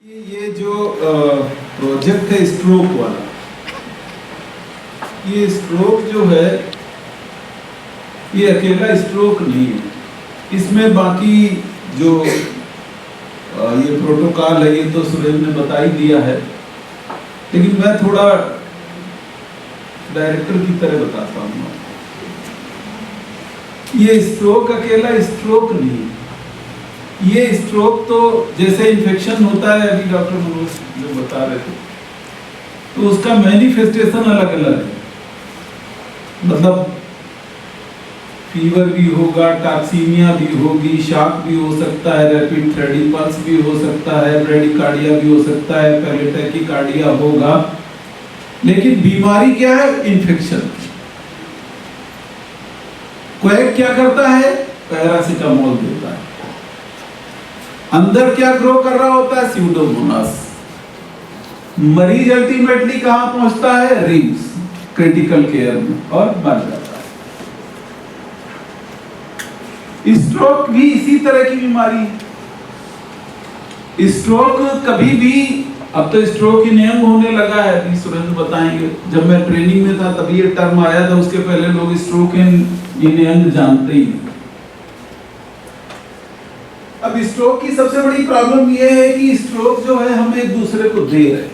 ये जो प्रोजेक्ट है स्ट्रोक वाला, ये स्ट्रोक जो है ये अकेला स्ट्रोक नहीं है, इसमें बाकी जो ये प्रोटोकॉल है ये तो सुरेश ने बता ही दिया है, लेकिन मैं थोड़ा डायरेक्टर की तरह बताता हूँ। ये स्ट्रोक अकेला स्ट्रोक नहीं है, ये स्ट्रोक तो जैसे इन्फेक्शन होता है, अभी डॉक्टर मनोज जो बता रहे थे, तो उसका मैनिफेस्टेशन अलग अलग है। मतलब फीवर भी होगा, टॉक्सीमिया भी होगी, शॉक भी हो सकता है, रैपिड थ्रेडिंग पल्स भी हो सकता है, ब्रेडिकार्डिया भी हो सकता है, पहले टैकीकार्डिया होगा, लेकिन बीमारी क्या है? इन्फेक्शन। क्वैक क्या करता है? पैरासिटामोल देता है। अंदर क्या ग्रो कर रहा होता है? स्यूडोमोनास। मरीज अल्टीमेटली कहां पहुंचता है? रिम्स, क्रिटिकल केयर में, और मर जाता है। स्ट्रोक भी इसी तरह की बीमारी है। स्ट्रोक कभी भी, अब तो स्ट्रोक इनहेंग होने लगा है, अभी सुरेंद्र बताएंगे, जब मैं ट्रेनिंग में था तभी ये टर्म आया था, उसके पहले लोग स्ट्रोक इनहेंग जानते ही। अब स्ट्रोक की सबसे बड़ी प्रॉब्लम यह है कि स्ट्रोक जो है हम एक दूसरे को दे रहे हैं।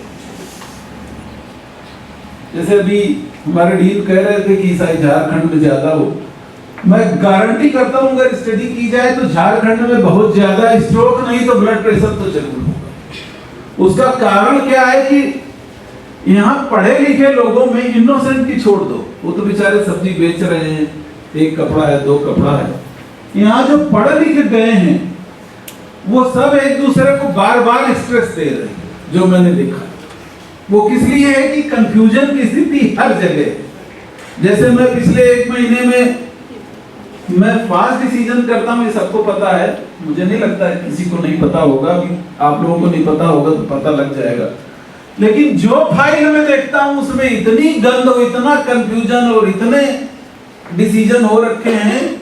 जैसे अभी हमारे डीन कह रहे थे कि ईसाई झारखंड में ज्यादा हो, मैं गारंटी करता हूं अगर स्टडी की जाए तो झारखंड में बहुत ज्यादा, स्ट्रोक नहीं तो ब्लड प्रेशर तो जरूर होगा। उसका कारण क्या है कि यहाँ पढ़े लिखे लोगों में, इनोसेंट की छोड़ दो, वो तो बेचारे सब्जी बेच रहे हैं, एक कपड़ा है, दो कपड़ा है, यहाँ जो पढ़े लिखे गए हैं वो सब एक दूसरे को बार बार स्ट्रेस दे रहे हैं। जो मैंने देखा वो किस लिए है कि कंफ्यूजन की स्थिति हर जगह है। जैसे मैं पिछले एक महीने में मैं फास्ट डिसीजन करता हूं, ये सबको पता है, मुझे नहीं लगता है किसी को नहीं पता होगा, आप लोगों को नहीं पता होगा तो पता लग जाएगा। लेकिन जो फाइल में देखता हूं उसमें इतनी गंद और इतना कंफ्यूजन और इतने डिसीजन हो रखे हैं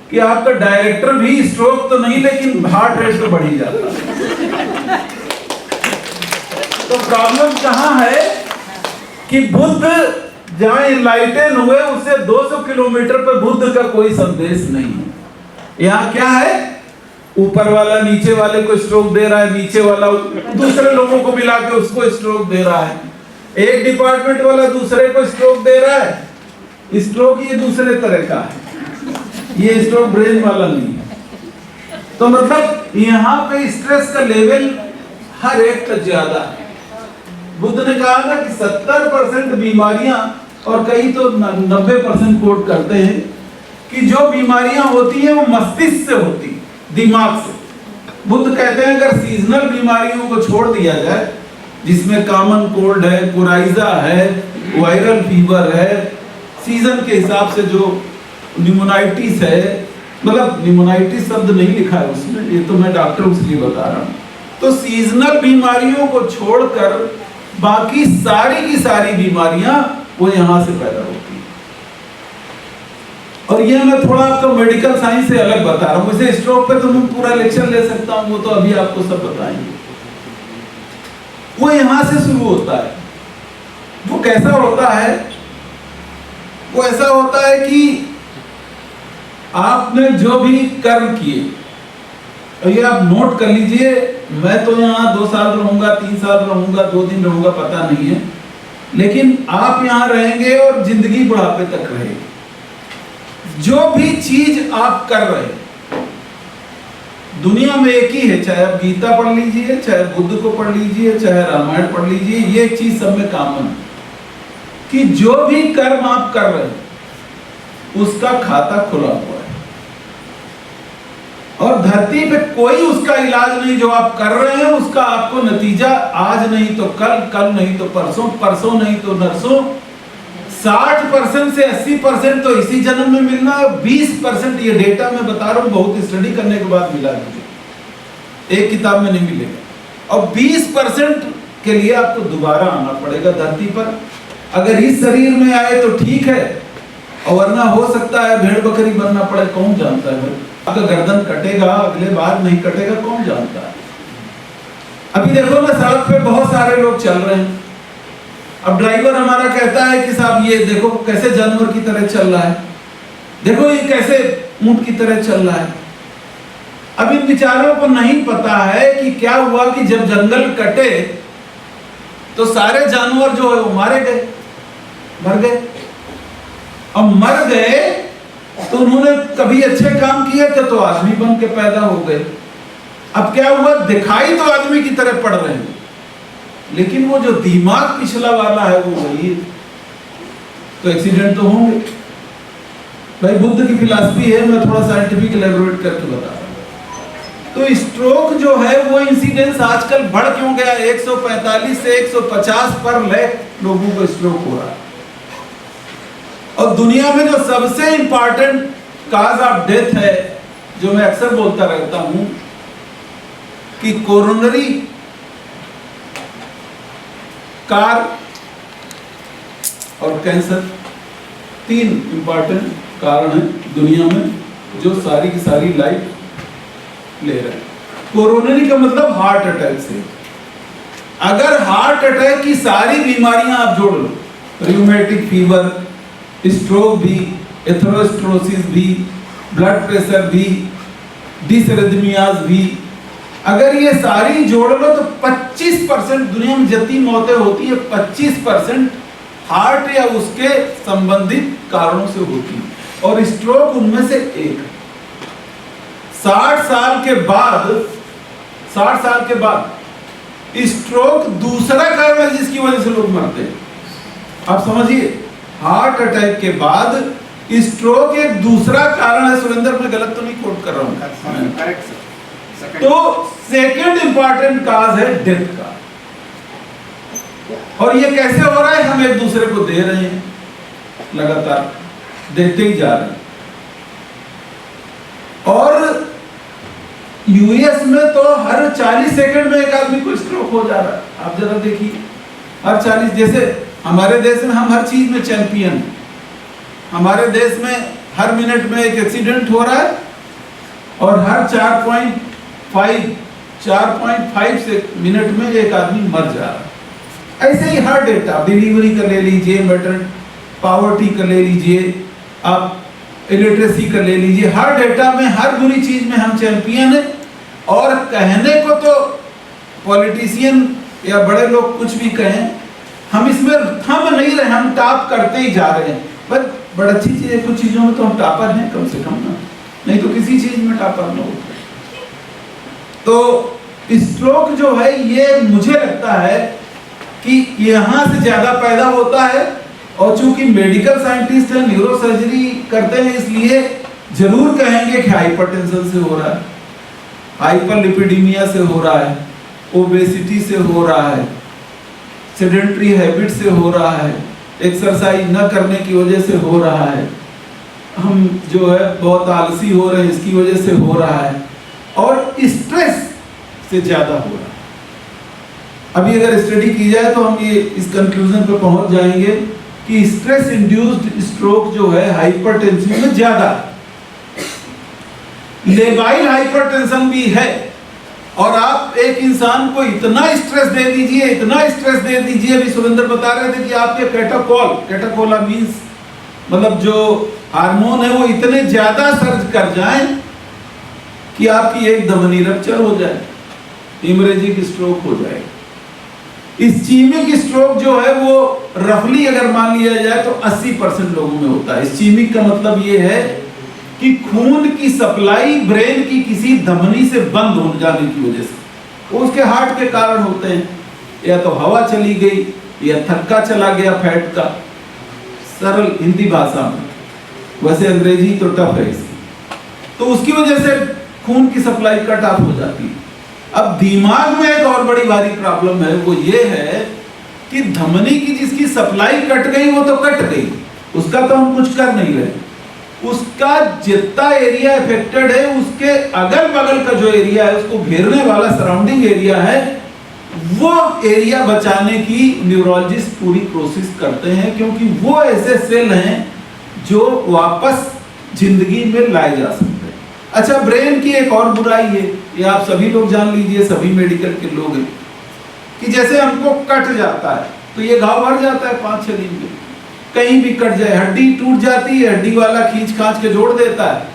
कि आपका डायरेक्टर भी स्ट्रोक तो नहीं लेकिन हार्ट रेट तो बढ़ ही जाता है। तो प्रॉब्लम कहां है कि बुद्ध जहां इनलाइटन हुए उससे 200 किलोमीटर पर बुद्ध का कोई संदेश नहीं है। यहां क्या है? ऊपर वाला नीचे वाले को स्ट्रोक दे रहा है, नीचे वाला दूसरे लोगों को मिला के उसको स्ट्रोक दे रहा है, एक डिपार्टमेंट वाला दूसरे को स्ट्रोक दे रहा है। स्ट्रोक ये दूसरे तरह का है, ये स्ट्रोक ब्रेन वाला नहीं है। तो मतलब यहाँ पे स्ट्रेस का लेवल हर एक का ज्यादा है। बुद्ध ने कहा था कि 70% बीमारियां, और कई तो 90% कोट करते हैं कि जो बीमारियां होती हैं वो मस्तिष्क से होती, दिमाग से। बुद्ध कहते हैं अगर सीजनल बीमारियों को छोड़ दिया जाए, जिसमें कॉमन कोल्ड है, कोराइजा है, वायरल फीवर है, सीजन के हिसाब से जो न्यूमोनाइटिस है, मतलब न्यूमोनाइटिस शब्द नहीं लिखा है उसमें, ये तो मैं डॉक्टर इसलिए बता रहा हूँ। तो सीजनल बीमारियों को छोड़कर बाकी सारी की सारी बीमारियां वो यहां से पैदा होती हैं। और ये मैं थोड़ा आपको मेडिकल साइंस से अलग बता रहा हूँ, इसे स्ट्रोक पे तो मैं पूरा लेक्चर ले सकता हूँ, वो तो अभी आपको सब बताएंगे। वो यहां से शुरू होता है। वो कैसा होता है? वो ऐसा होता है कि आपने जो भी कर्म किए, ये आप नोट कर लीजिए, मैं तो यहाँ 2 साल रहूंगा, 3 साल रहूंगा, 2 दिन रहूंगा, पता नहीं है, लेकिन आप यहाँ रहेंगे और जिंदगी बुढ़ापे तक रहेगी। जो भी चीज आप कर रहे हैं दुनिया में एक ही है, चाहे आप गीता पढ़ लीजिए, चाहे बुद्ध को पढ़ लीजिए, चाहे रामायण पढ़ लीजिए, ये चीज सब में कॉमन है कि जो भी कर्म आप कर रहे हैं उसका खाता खुला हुआ है, और धरती पे कोई उसका इलाज नहीं। जो आप कर रहे हैं उसका आपको नतीजा आज नहीं तो कल, कल नहीं तो परसों, परसों नहीं तो नरसों, 60% से 80% तो इसी जन्म में मिलना, 20% ये डेटा मैं बता रहा हूं, बहुत स्टडी करने के बाद मिला मुझे, एक किताब में नहीं मिलेगा। और 20% के लिए आपको दोबारा आना पड़ेगा धरती पर। अगर इस शरीर में आए तो ठीक है, और वरना हो सकता है भेड़ बकरी बनना पड़े, कौन जानता है। आपका गर्दन कटेगा, अगले बार नहीं कटेगा, कौन जानता है। अभी देखो ना, सड़क पे बहुत सारे लोग चल रहे हैं। अब ड्राइवर हमारा कहता है कि साहब ये देखो कैसे जानवर की तरह चल रहा है, देखो ये कैसे ऊंट की तरह चल रहा है। अब इन बेचारों को नहीं पता है कि क्या हुआ कि जब जंगल कटे तो सारे जानवर जो है वो मारे गए, मर गए। अब मर गए तो उन्होंने कभी अच्छे काम किए थे तो आदमी बन के पैदा हो गए। अब क्या हुआ, दिखाई तो आदमी की तरह पड़ रहे हैं, लेकिन वो जो दिमाग पिछला वाला है वो वही है, तो एक्सीडेंट तो होंगे। भाई बुद्ध की फिलॉसफी है, मैं थोड़ा साइंटिफिक एलेबोरेट करके बता रहा हूं। तो स्ट्रोक जो है वो इंसिडेंस आजकल बढ़ क्यों गया, 145 से 150 पर लाख लोगों को स्ट्रोक हो रहा है। और दुनिया में जो सबसे इंपॉर्टेंट काज ऑफ डेथ है, जो मैं अक्सर बोलता रहता हूं कि कोरोनरी कार और कैंसर, 3 इंपॉर्टेंट कारण हैं दुनिया में जो सारी की सारी लाइफ ले रहे हैं। कोरोनरी का मतलब हार्ट अटैक से। अगर हार्ट अटैक की सारी बीमारियां आप जोड़ लो, रियूमेटिक फीवर, स्ट्रोक भी, एथेरोस्क्लेरोसिस भी, ब्लड प्रेशर भी, डिसरिथमियाज भी, अगर ये सारी जोड़ लो तो 25% दुनिया में जितनी मौतें होती है 25% हार्ट या उसके संबंधित कारणों से होती है, और स्ट्रोक उनमें से एक है। 60 साल के बाद स्ट्रोक दूसरा कारण है जिसकी वजह से लोग मरते हैं। आप समझिए, हार्ट अटैक के बाद स्ट्रोक एक दूसरा कारण है। सुरेंद्र, मैं गलत तो नहीं कोट कर रहा हूं? तो सेकंड इंपॉर्टेंट काज है डेथ का। और ये कैसे हो रहा है, हम एक दूसरे को दे रहे हैं, लगातार देते ही जा रहे हैं। और यूएस में तो हर 40 सेकंड में एक आदमी को स्ट्रोक हो जा रहा है। आप जरा देखिए, हर 40, जैसे हमारे देश में हम हर चीज में चैंपियन हैं। हमारे देश में हर मिनट में एक एक्सीडेंट हो रहा है और हर 4.5 से मिनट में एक आदमी मर जा रहा है। ऐसे ही हर डेटा, डिलीवरी का ले लीजिए, मैटर पॉवर्टी का ले लीजिए, आप इलिटरेसी का ले लीजिए, हर डेटा में, हर बुरी चीज में हम चैंपियन हैं। और कहने को तो पॉलिटिशियन या बड़े लोग कुछ भी कहें, हम इसमें थम नहीं रहे, हम टॉप करते ही जा रहे हैं। बट बड़ी अच्छी चीज है, कुछ चीजों में तो हम टॉपर हैं कम से कम ना, नहीं तो किसी चीज में टॉपर ना होते। तो स्ट्रोक जो है ये मुझे लगता है कि यहां से ज्यादा पैदा होता है, और चूंकि मेडिकल साइंटिस्ट है, न्यूरोसर्जरी करते हैं, इसलिए जरूर कहेंगे कि हाइपरटेंशन से हो रहा है, हाइपरलिपिडीमिया से हो रहा है, ओबेसिटी से हो रहा है, सेडेंटरी हैबिट से हो रहा है, एक्सरसाइज न करने की वजह से हो रहा है, हम जो है बहुत आलसी हो रहे हैं इसकी वजह से हो रहा है, और स्ट्रेस से ज्यादा हो रहा है। अभी अगर स्टडी की जाए तो हम ये इस कंक्लूजन पर पहुंच जाएंगे कि स्ट्रेस इंड्यूस्ड स्ट्रोक जो है हाइपरटेंशन में ज्यादा, लेबाइल हाइपरटेंशन भी है। और आप एक इंसान को इतना स्ट्रेस दे दीजिए, इतना स्ट्रेस दे दीजिए, अभी सुरेंद्र बता रहे थे कि आपके कैटाकोला मींस मतलब जो हार्मोन है वो इतने ज्यादा सर्ज कर जाएं कि आपकी एक धमनी रप्चर हो जाए, हिमोरेजिक स्ट्रोक हो जाए। इस्चीमिक स्ट्रोक जो है वो रफली अगर मान लिया जाए तो 80% लोगों में होता है। इस्चीमिक का मतलब ये है कि खून की सप्लाई ब्रेन की किसी धमनी से बंद हो जाने की वजह से, उसके हार्ट के कारण होते हैं, या तो हवा चली गई या थक्का चला गया फैट का, सरल हिंदी भाषा में, वैसे अंग्रेजी तो टफ है इसकी, तो उसकी वजह से खून की सप्लाई कट ऑफ हो जाती है। अब दिमाग में एक और बड़ी भारी प्रॉब्लम है, वो ये है कि धमनी की जिसकी सप्लाई कट गई वो तो कट गई, उसका तो हम कुछ कर नहीं रहे, उसका जितना एरिया इफेक्टेड है उसके अगल बगल का जो एरिया है, उसको घेरने वाला सराउंडिंग एरिया है, वो एरिया बचाने की न्यूरोलॉजिस्ट पूरी कोशिश करते हैं, क्योंकि वो ऐसे सेल हैं जो वापस जिंदगी में लाए जा सकते हैं। अच्छा, ब्रेन की एक और बुराई है, ये आप सभी लोग जान लीजिए, सभी मेडिकल के लोग हैं, कि जैसे हमको कट जाता है तो ये घाव भर जाता है 5-6 दिन में, कहीं भी कट जाए, हड्डी टूट जाती है, हड्डी वाला खींच खांच के जोड़ देता है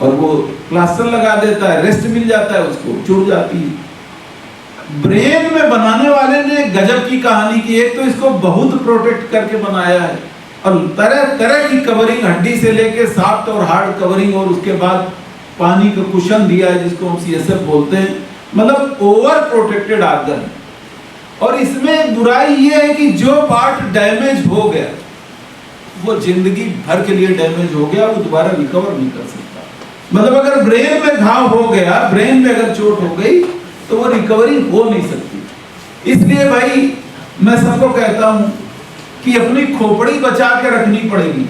और वो प्लास्टर लगा देता है, रेस्ट मिल जाता है, उसको जुड़ जाती है। ब्रेन में बनाने वाले ने गजब की कहानी की, एक तो इसको बहुत प्रोटेक्ट करके बनाया है और तरह तरह की कवरिंग, हड्डी से लेके सॉफ्ट और हार्ड कवरिंग, और उसके बाद पानी का कुशन दिया है जिसको हम CSF बोलते हैं, मतलब ओवर प्रोटेक्टेड आर्गन। और इसमें बुराई ये है कि जो पार्ट डैमेज हो गया वो जिंदगी भर के लिए डैमेज हो गया, वो दोबारा रिकवर नहीं कर सकता। मतलब अगर ब्रेन में घाव हो गया, ब्रेन में अगर चोट हो गई तो वो रिकवरी हो नहीं सकती। इसलिए भाई मैं सबको कहता हूं कि अपनी खोपड़ी बचा के रखनी पड़ेगी।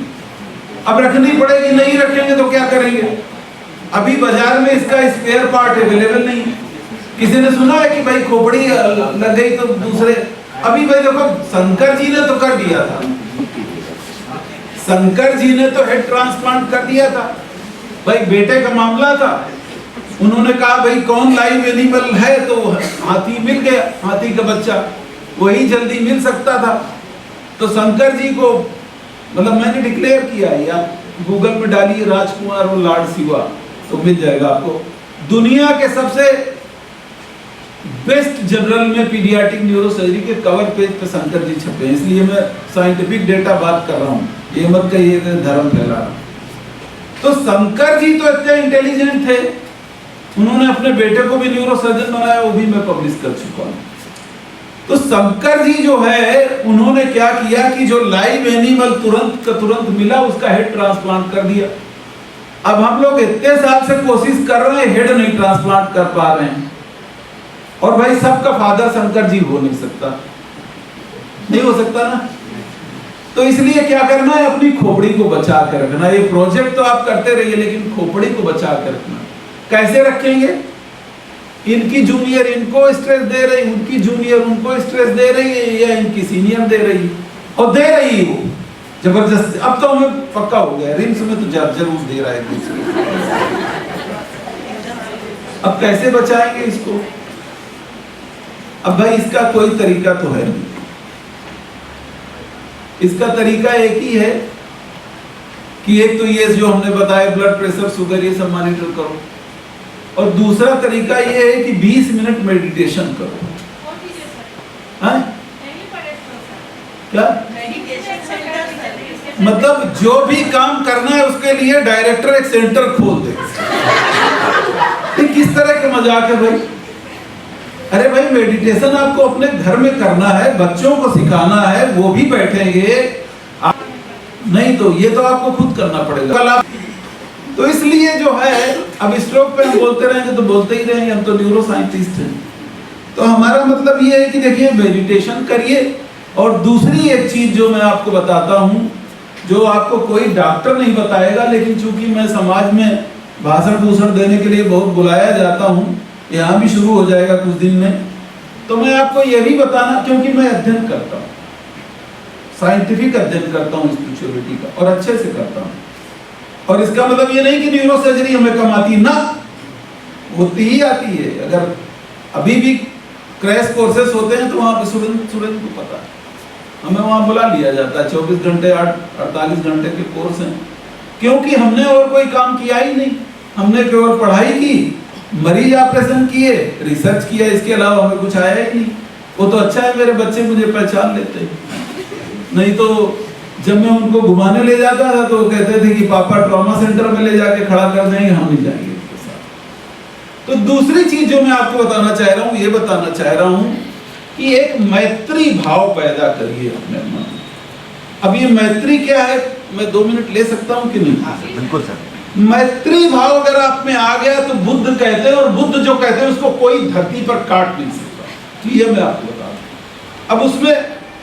अब रखनी पड़ेगी, नहीं रखेंगे तो क्या करेंगे? अभी बाजार में इसका स्पेयर पार्ट अवेलेबल नहीं है। किसी ने सुना है कि भाई खोपड़ी लग गई तो दूसरे, अभी भाई देखो शंकर जी ने तो कर दिया था, शंकर जी ने तो हेड ट्रांसप्लांट कर दिया था भाई, बेटे का मामला था, उन्होंने कहा भाई कौन लाइव एनिमल है, तो हाथी मिल गया, हाथी का बच्चा वही जल्दी मिल सकता था। तो शंकर जी को मतलब मैंने डिक्लेयर किया है, आप गूगल में डालिए राजकुमार और लॉर्ड शिवा तो मिल जाएगा आपको। दुनिया के सबसे बेस्ट जर्नल में पीडियाट्रिक न्यूरोसर्जरी के कवर पेज पे शंकर जी छपे हैं, इसलिए मैं साइंटिफिक डेटा बात कर रहा हूँ, ये मत कहिए धर्म फैला रहा। तो शंकर जी तो इतने इंटेलिजेंट थे, उन्होंने अपने बेटे को भी न्यूरोसर्जन बनाया, वो भी मैं पब्लिश कर चुका हूँ। तो शंकर जी जो है उन्होंने क्या किया कि जो लाइव एनिमल तुरंत का तुरंत मिला उसका हेड ट्रांसप्लांट कर दिया। अब हम लोग इतने साल से कोशिश कर रहे हैं, हेड नहीं ट्रांसप्लांट कर पा रहे हैं, और भाई सबका फादर शंकर जी हो नहीं सकता, नहीं हो सकता ना। तो इसलिए क्या करना है, अपनी खोपड़ी को बचा के रखना। ये प्रोजेक्ट तो आप करते रहिए लेकिन खोपड़ी को बचा के रखना। कैसे रखेंगे? इनकी जूनियर इनको स्ट्रेस दे रही, उनकी जूनियर उनको स्ट्रेस दे रही है, या इनकी सीनियर दे रही, और दे रही है वो जबरदस्ती। अब तो हमें पक्का हो गया, रिम्स में तो जरूर दे रहा है कुछ। अब कैसे बचाएंगे इसको? अब भाई इसका कोई तरीका तो है नहीं, इसका तरीका एक ही है कि एक तो ये जो हमने बताया ब्लड प्रेशर, शुगर, ये सब मॉनिटर करो, और दूसरा तरीका ये है कि 20 मिनट मेडिटेशन करो। हाँ? क्या मतलब जो भी काम करना है उसके लिए डायरेक्टर एक सेंटर खोल दे। किस तरह के मजाक है भाई? अरे भाई मेडिटेशन आपको अपने घर में करना है, बच्चों को सिखाना है, वो भी बैठेंगे नहीं तो ये तो आपको खुद करना पड़ेगा। तो इसलिए जो है अब स्ट्रोक पे हम बोलते रहेंगे तो बोलते ही रहेंगे, हम तो न्यूरो साइंटिस्ट हैं। तो हमारा मतलब ये है कि देखिए मेडिटेशन करिए। और दूसरी एक चीज जो मैं आपको बताता हूँ, जो आपको कोई डॉक्टर नहीं बताएगा, लेकिन चूंकि मैं समाज में भाषण भूषण देने के लिए बहुत बुलाया जाता हूँ, यहाँ भी शुरू हो जाएगा कुछ दिन में, तो मैं आपको ये भी बताना, क्योंकि मैं अध्ययन करता हूँ, साइंटिफिक अध्ययन करता हूँ स्पिरिचुअलिटी का, और अच्छे से करता हूँ। और इसका मतलब ये नहीं कि न्यूरोसर्जरी हमें कम आती ना, होती ही आती है। अगर अभी भी क्रैश कोर्सेस होते हैं तो वहाँ पे स्टूडेंट को पता है, हमें वहाँ बुला लिया जाता है। 24 घंटे 48 घंटे के कोर्स हैं, क्योंकि हमने और कोई काम किया ही नहीं, हमने केवल पढ़ाई की, मरीज ऑपरेशन किए, रिसर्च किया, इसके अलावा हमें कुछ आया ही नहीं। वो तो अच्छा है मेरे बच्चे मुझे पहचान लेते हैं, नहीं तो जब मैं उनको घुमाने ले जाता था तो वो कहते थे कि पापा ट्रॉमा सेंटर में ले जाके खड़ा कर देंगे, हम नहीं जाएंगे उनके साथ। तो दूसरी चीज जो मैं आपको बताना चाह रहा हूँ, ये बताना चाह रहा हूँ कि एक मैत्री भाव पैदा करिए अपने मन में। अब ये मैत्री क्या है, मैं 2 मिनट ले सकता हूँ कि नहीं? बिल्कुल सर। मैत्री भाव अगर आप में आ गया तो बुद्ध कहते हैं, और बुद्ध जो कहते हैं उसको कोई धरती पर काट नहीं सकता। तो ये मैं आपको बता दूं। अब उसमें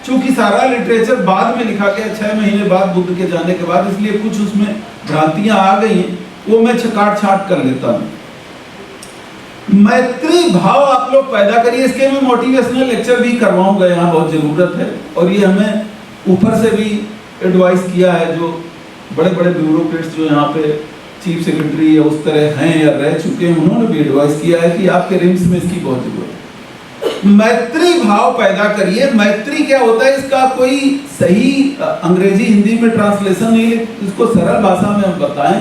चूंकि सारा लिटरेचर बाद में लिखा गया, 6 महीने बाद बुद्ध के जाने के बाद, इसलिए कुछ उसमें भ्रांतियां आ गई हैं, वो मैं काट छाट कर लेता हूँ। मैत्री भाव आप लोग पैदा करिए। इसके मैं मोटिवेशनल लेक्चर भी करवाऊंगा, यहाँ बहुत जरूरत है। और ये हमें ऊपर से भी एडवाइस किया है, जो बड़े बड़े ब्यूरोक्रेट्स जो यहाँ पे चीफ सेक्रेटरी या उस तरह हैं या रह चुके हैं, उन्होंने भी एडवाइस किया है कि आपके रिम्स में इसकी बहुत जरूरत है। मैत्री भाव पैदा करिए। मैत्री क्या होता है, इसका कोई सही अंग्रेजी हिंदी में ट्रांसलेशन नहीं है, इसको सरल भाषा में हम बताएं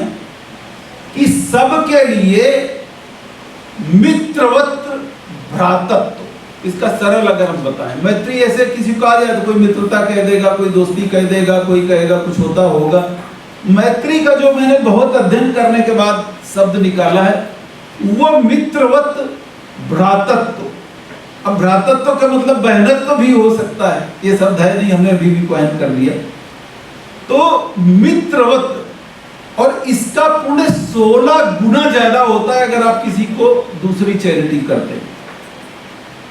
कि सबके लिए मित्रवत भ्रातृत्व, इसका सरल अगर हम बताएं। मैत्री ऐसे किसी को आ जाए तो कोई मित्रता कह देगा, कोई दोस्ती कह देगा, कोई कहेगा कुछ होता होगा। मैत्री का जो मैंने बहुत अध्ययन करने के बाद शब्द निकाला है वो मित्रवत भ्रातृत्व। अब भ्रातृत्व का मतलब बहनत्व भी हो सकता है, ये शब्द है नहीं, हमने अभी भी कॉइन कर लिया। तो मित्रवत, और इसका पुण्य 16 गुना ज्यादा होता है अगर आप किसी को दूसरी चैरिटी करते हैं।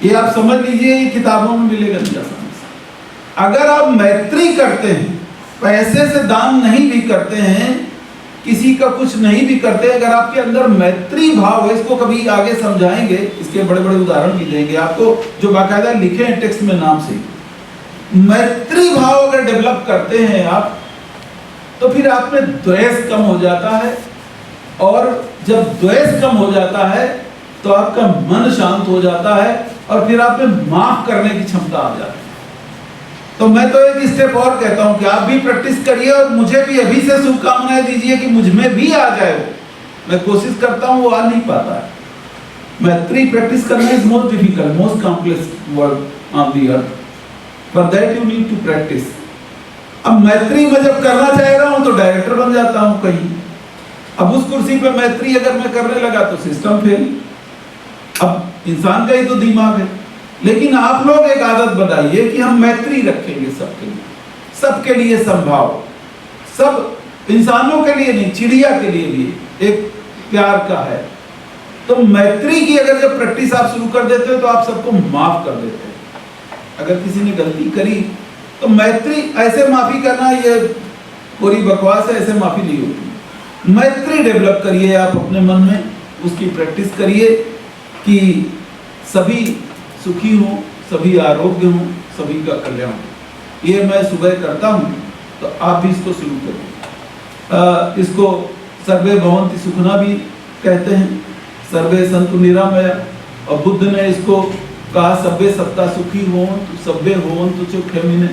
ये आप समझ लीजिए, ये किताबों में मिलेगा नहीं आसानी से। अगर आप मैत्री करते हैं, पैसे से दान नहीं भी करते हैं, किसी का कुछ नहीं भी करते, अगर आपके अंदर मैत्री भाव है, इसको कभी आगे समझाएंगे, इसके बड़े बड़े उदाहरण भी देंगे आपको जो बाकायदा लिखे हैं टेक्स्ट में नाम से। मैत्री भाव अगर डेवलप करते हैं आप, तो फिर आप में द्वेष कम हो जाता है, और जब द्वेष कम हो जाता है तो आपका मन शांत हो जाता है, और फिर आप में माफ करने की क्षमता आ जाती है। तो मैं तो एक स्टेप और कहता हूं कि आप भी प्रैक्टिस करिए, और मुझे भी अभी से शुभकामनाएं दीजिए कि मुझ में भी आ जाए वो। मैं कोशिश करता हूं, वो आ नहीं पाता है। मैत्री प्रैक्टिस करना is most difficult, most complex word on the earth, for that you need to practice. अब मैत्री मैं जब करना चाह रहा हूं तो डायरेक्टर बन जाता हूं कहीं। अब उस कुर्सी पे मैत्री अगर मैं करने लगा तो सिस्टम फेल। अब इंसान का ही तो दिमाग है। लेकिन आप लोग एक आदत बनाइए कि हम मैत्री रखेंगे सबके लिए, सबके लिए संभाव, सब इंसानों के लिए नहीं, चिड़िया के लिए भी एक प्यार का है। तो मैत्री की अगर जब प्रैक्टिस आप शुरू कर देते हो तो आप सबको माफ कर देते हो। अगर किसी ने गलती करी तो मैत्री, ऐसे माफी करना ये पूरी बकवास है, ऐसे माफी नहीं होती। मैत्री डेवलप करिए आप अपने मन में, उसकी प्रैक्टिस करिए कि सभी सुखी हो, सभी आरोग्य हो, सभी का कल्याण हो। ये मैं सुबह करता हूँ, तो आप भी इसको शुरू करें। इसको सर्वे भवन्ति सुखिनः भी कहते हैं, सर्वे सन्तु निरामया, और बुद्ध ने इसको कहा सब्बे सत्ता सुखी हों, सब्बे हों तो चुप खेमिने।